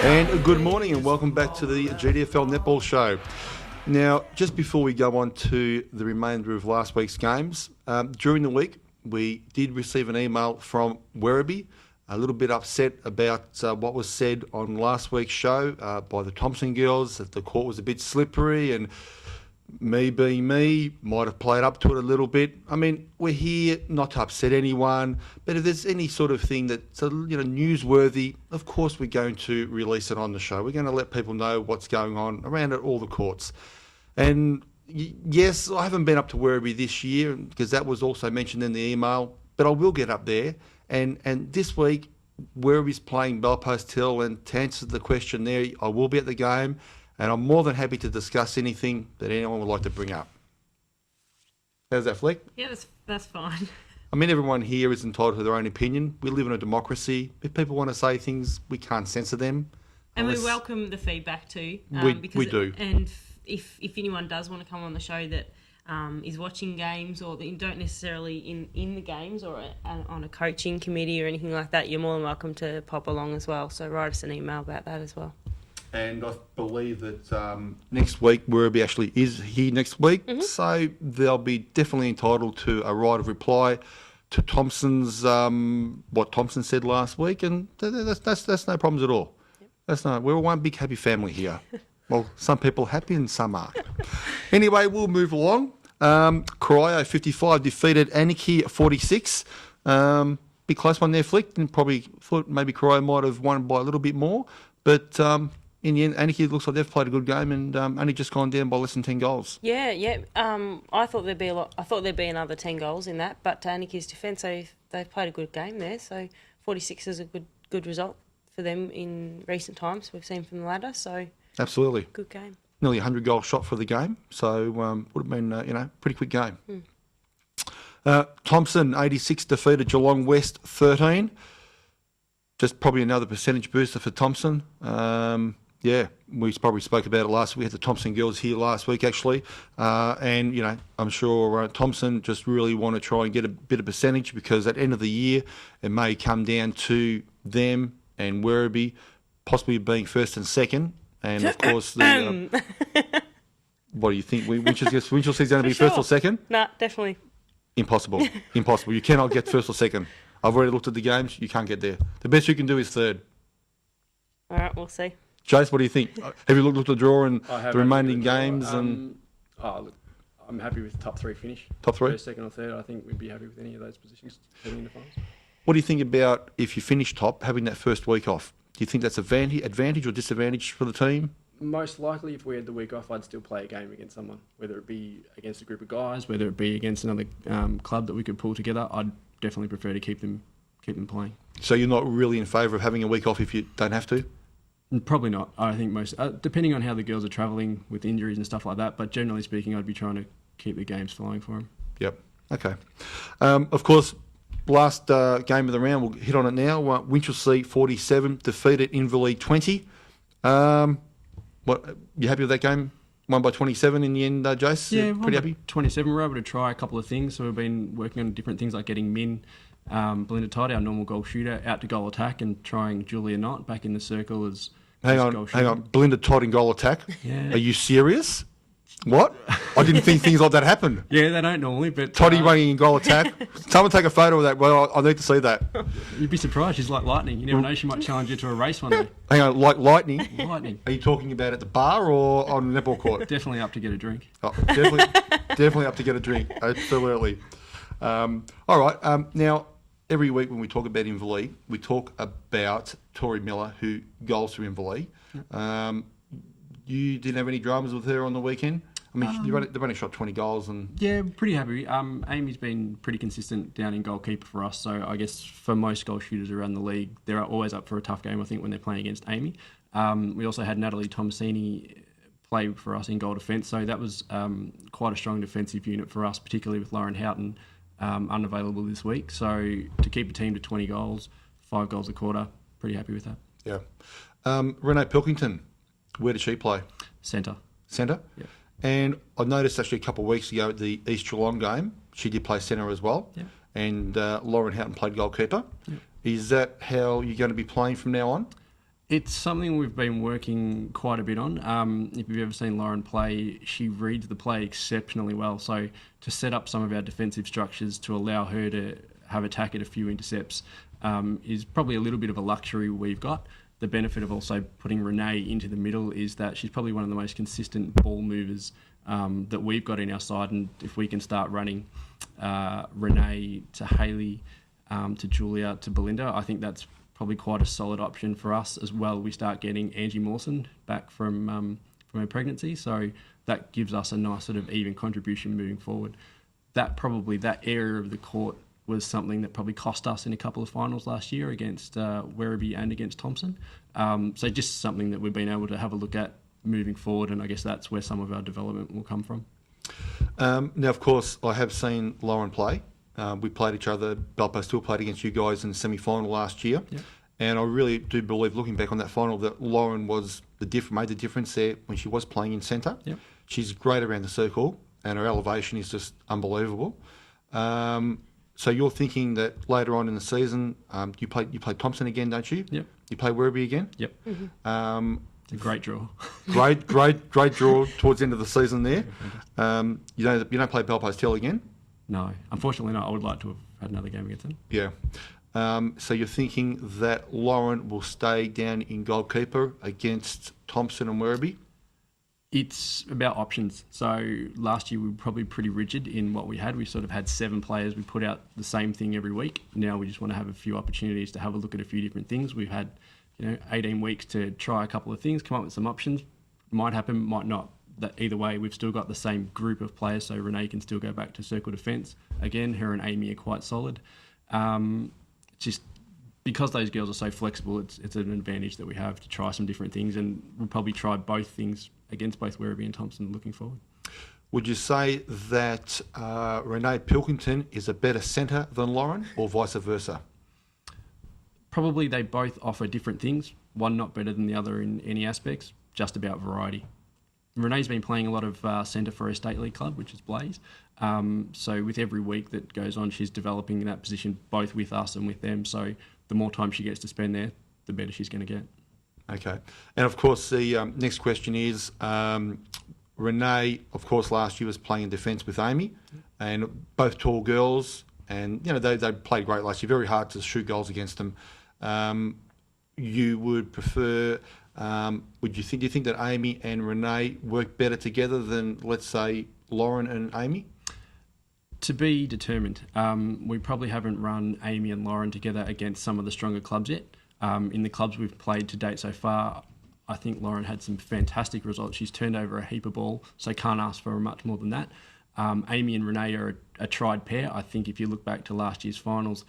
And good morning and welcome back to the GDFL Netball Show. Now, just before we go on to the remainder of last week's games, during the week we did receive an email from Werribee, a little bit upset about what was said on last week's show by the Thompson girls, that the court was a bit slippery, and me being me, might have played up to it a little bit. I mean, we're here not to upset anyone, but if there's any sort of thing that's newsworthy, of course we're going to release it on the show. We're going to let people know what's going on around at all the courts. And yes, I haven't been up to Werribee this year because that was also mentioned in the email, but I will get up there. And this week, Werribee's playing Bellpost Hill, and to answer the question there, I will be at the game. And I'm more than happy to discuss anything that anyone would like to bring up. How's that, Fleck? Yeah, that's fine. I mean, everyone here is entitled to their own opinion. We live in a democracy. If people want to say things, we can't censor them. And we welcome the feedback too. We do. And if anyone does want to come on the show that is watching games or that don't necessarily in the games or on a coaching committee or anything like that, you're more than welcome to pop along as well. So write us an email about that as well. And I believe that next week, Werribee actually is here next week, so they'll be definitely entitled to a right of reply to Thompson's, what Thompson said last week, and that's no problems at all. Yep. We're one big happy family here. Well, some people happy and some aren't. Anyway, we'll move along. Cryo 55 defeated Anarchy 46. Big close one there, Flick, and probably thought maybe Cryo might have won by a little bit more, but in the end, Anarchy looks like they've played a good game and only just gone down by less than 10 goals. Yeah. I thought there'd be I thought there'd be another 10 goals in that, but to Anarchy's defence, they've played a good game there. So 46 is a good result for them in recent times. We've seen from the ladder. So absolutely good game. Nearly 100-goal shot for the game. So would have been pretty quick game. Thompson 86 defeated Geelong West 13. Just probably another percentage booster for Thompson. Yeah, we probably spoke about it last week. We had the Thompson girls here last week, actually. And, I'm sure Thompson just really want to try and get a bit of percentage because at the end of the year, it may come down to them and Werribee possibly being first and second. And, of course, the... what do you think? Winchelsea going to be first or second? No, definitely. Impossible. You cannot get first or second. I've already looked at the games. You can't get there. The best you can do is third. All right, we'll see. Jace, what do you think? Have you looked at the draw and the remaining games? Look, I'm happy with top three finish. Top three? First, second or third. I think we'd be happy with any of those positions heading into finals. What do you think about if you finish top, having that first week off? Do you think that's advantage or disadvantage for the team? Most likely, if we had the week off, I'd still play a game against someone, whether it be against a group of guys, whether it be against another club that we could pull together. I'd definitely prefer to keep them playing. So you're not really in favour of having a week off if you don't have to? Probably not. I think most, depending on how the girls are travelling with injuries and stuff like that, but generally speaking, I'd be trying to keep the games flowing for them. Yep. Okay. Of course, last game of the round, we'll hit on it now. Winchelsea 47 defeated Inverleigh 20. What, you happy with that game? Won by 27 in the end, Jace? Yeah, pretty happy? 27. We were able to try a couple of things. So we've been working on different things like getting Min, Belinda Todd, our normal goal shooter, out to goal attack and trying Julia Knott back in the circle as goal shooter. Hang on. Belinda Todd in goal attack? Yeah. Are you serious? What? I didn't think things like that happened. Yeah, they don't normally, but... Toddy running in goal attack. Someone take a photo of that. Well, I need to see that. You'd be surprised. She's like lightning. You never know. She might challenge you to a race one day. Hang on, like lightning? Lightning. Are you talking about at the bar or on the netball court? Definitely up to get a drink. Oh, definitely up to get a drink. Absolutely. All right. Now, every week when we talk about Inverleigh, we talk about Tori Miller, who goals for Inverleigh. You didn't have any dramas with her on the weekend? I mean, they've only shot 20 goals. Yeah, pretty happy. Amy's been pretty consistent down in goalkeeper for us, so I guess for most goal shooters around the league, they're always up for a tough game, I think, when they're playing against Amy. We also had Natalie Tomasini play for us in goal defence, so that was quite a strong defensive unit for us, particularly with Lauren Houghton unavailable this week. So to keep the team to 20 goals, 5 goals a quarter, pretty happy with that. Yeah. Renee Pilkington, where did she play? Centre. Centre? Yeah. And I noticed actually a couple of weeks ago at the East Geelong game, she did play centre as well. Yeah. And Lauren Houghton played goalkeeper. Yeah. Is that how you're going to be playing from now on? It's something we've been working quite a bit on. If you've ever seen Lauren play, she reads the play exceptionally well. So to set up some of our defensive structures to allow her to have attack at a few intercepts is probably a little bit of a luxury we've got. The benefit of also putting Renee into the middle is that she's probably one of the most consistent ball movers that we've got in our side. And if we can start running Renee to Hayley, to Julia, to Belinda, I think that's probably quite a solid option for us as well. We start getting Angie Mawson back from her pregnancy, so that gives us a nice sort of even contribution moving forward. That area of the court was something that probably cost us in a couple of finals last year against Werribee and against Thompson. So just something that we've been able to have a look at moving forward, and I guess that's where some of our development will come from. Now, of course, I have seen Lauren play. We played each other. Belpo still played against you guys in the semi-final last year. Yep. And I really do believe, looking back on that final, that Lauren was made the difference there when she was playing in centre. Yep. She's great around the circle, and her elevation is just unbelievable. So you're thinking that later on in the season, you play Thompson again, don't you? Yep. You play Werribee again? Yep. Mm-hmm. It's a great draw. Great draw towards the end of the season there. You don't play Belpo's Hill again? No, unfortunately not. I would like to have had another game against them. Yeah. So you're thinking that Lauren will stay down in goalkeeper against Thompson and Werribee? It's about options. So last year we were probably pretty rigid in what we had. We sort of had 7 players. We put out the same thing every week. Now we just want to have a few opportunities to have a look at a few different things. We've had 18 weeks to try a couple of things, come up with some options. Might happen, might not. That either way, we've still got the same group of players, so Renee can still go back to circle defence. Again, her and Amy are quite solid. Just because those girls are so flexible, it's an advantage that we have to try some different things, and we'll probably try both things against both Werribee and Thompson looking forward. Would you say that Renee Pilkington is a better centre than Lauren, or vice versa? Probably they both offer different things. One not better than the other in any aspects, just about variety. Renee's been playing a lot of centre for her state league club, which is Blaze. So with every week that goes on, she's developing in that position, both with us and with them. So the more time she gets to spend there, the better she's going to get. Okay. And of course, the next question is, Renee, of course, last year was playing in defence with Amy, and both tall girls, and they played great last year. Very hard to shoot goals against them. You would prefer... do you think that Amy and Renee work better together than, let's say, Lauren and Amy? To be determined. We probably haven't run Amy and Lauren together against some of the stronger clubs yet. In the clubs we've played to date so far, I think Lauren had some fantastic results. She's turned over a heap of ball, so can't ask for much more than that. Amy and Renee are a tried pair. I think if you look back to last year's finals,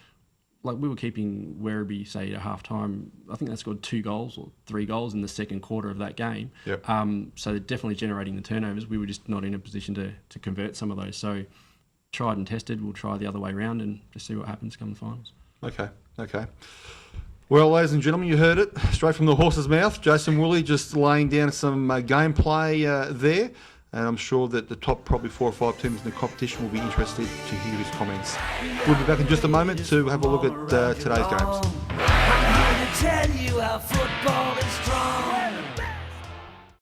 like we were keeping Werribee, say, at half-time. I think they scored 2 goals or 3 goals in the second quarter of that game. Yep. So they're definitely generating the turnovers. We were just not in a position to convert some of those. So tried and tested. We'll try the other way around and just see what happens come the finals. Okay. Well, ladies and gentlemen, you heard it straight from the horse's mouth. Jason Woolley just laying down some gameplay there. And I'm sure that the top probably 4 or 5 teams in the competition will be interested to hear his comments. We'll be back in just a moment to have a look at today's games. I'm here to tell you how football is strong.